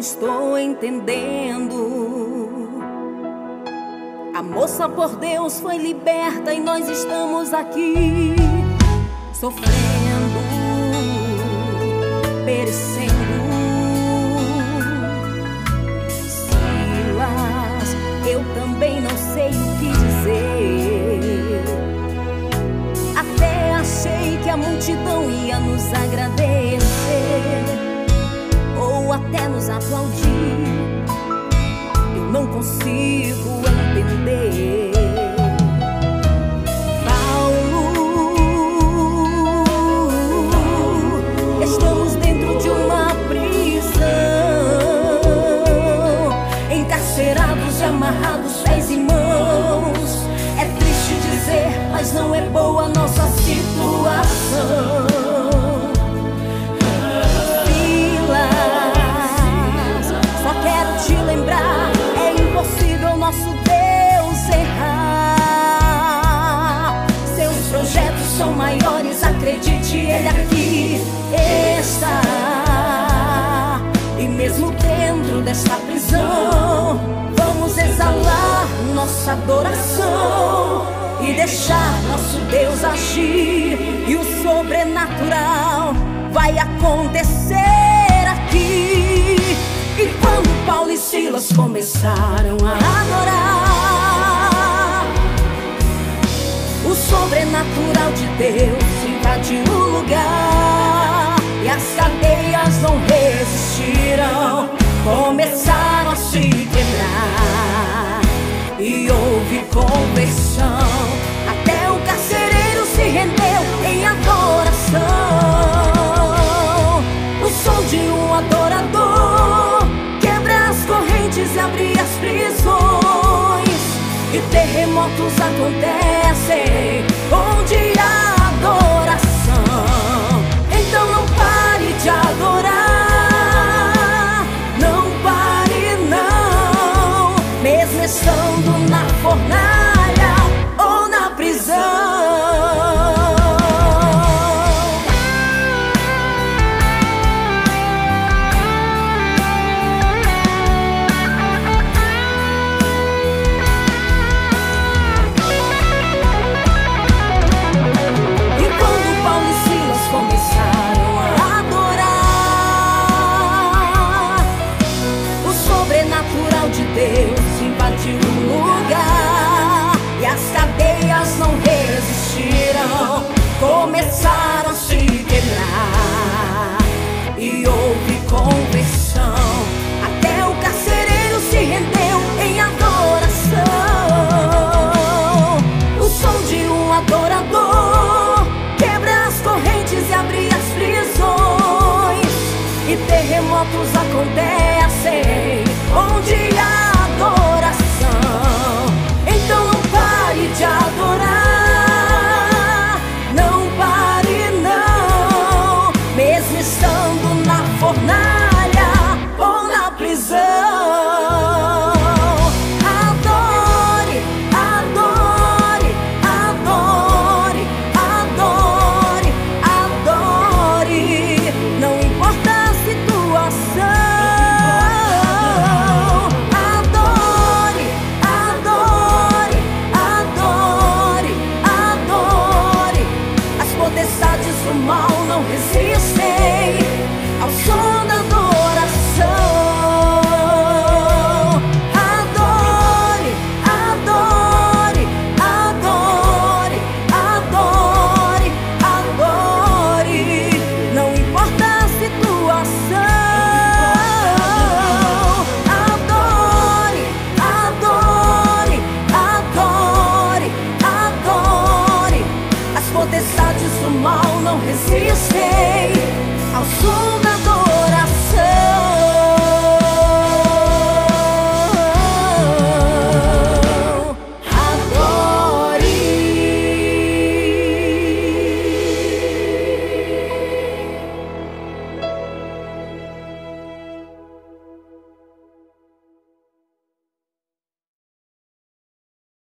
estou entendendo. A moça por Deus foi liberta e nós estamos aqui sofrendo, perecendo. Silas, eu também não sei o que dizer. Até achei que a multidão ia nos agradecer ou até nos aplaudir. Eu não consigo entender. Paulo, estamos dentro de uma prisão, encarcerados e amarrados, pés e mãos. É triste dizer, mas não é boa a nossa situação. É impossível nosso Deus errar. Seus projetos são maiores, acredite, Ele aqui está. E mesmo dentro desta prisão, vamos exalar nossa adoração e deixar nosso Deus agir. E o sobrenatural vai acontecer aqui. E quando Paulo e Silas começaram a adorar, o sobrenatural de Deus invadiu o lugar. E as cadeias não resistiram, começaram a se quebrar. E houve conversão, até o carcereiro se rendeu em adoração. O som de um adorador quebra as correntes e abre as prisões. E terremotos acontecem onde há adoração. Então não pare de adorar, não pare não, mesmo estando na fornalha ou na prisão. Deus invadiu o lugar e as cadeias não resistiram, começaram a se quebrar. E houve conversão, até o carcereiro se rendeu em adoração. O som de um adorador quebra as correntes e abre as prisões. E terremotos acontecem onde há adoração. Então não pare de adorar, não pare não, mesmo estando na fornalha ou na prisão. Adore, adore, adore, adore, adore, não importa a situação. O mal não resistem ao som da adoração. Adore, adore, adore, adore, adore, não importa a situação. Adore, adore, adore, adore, as potestades do mal não resistem ao som da dor.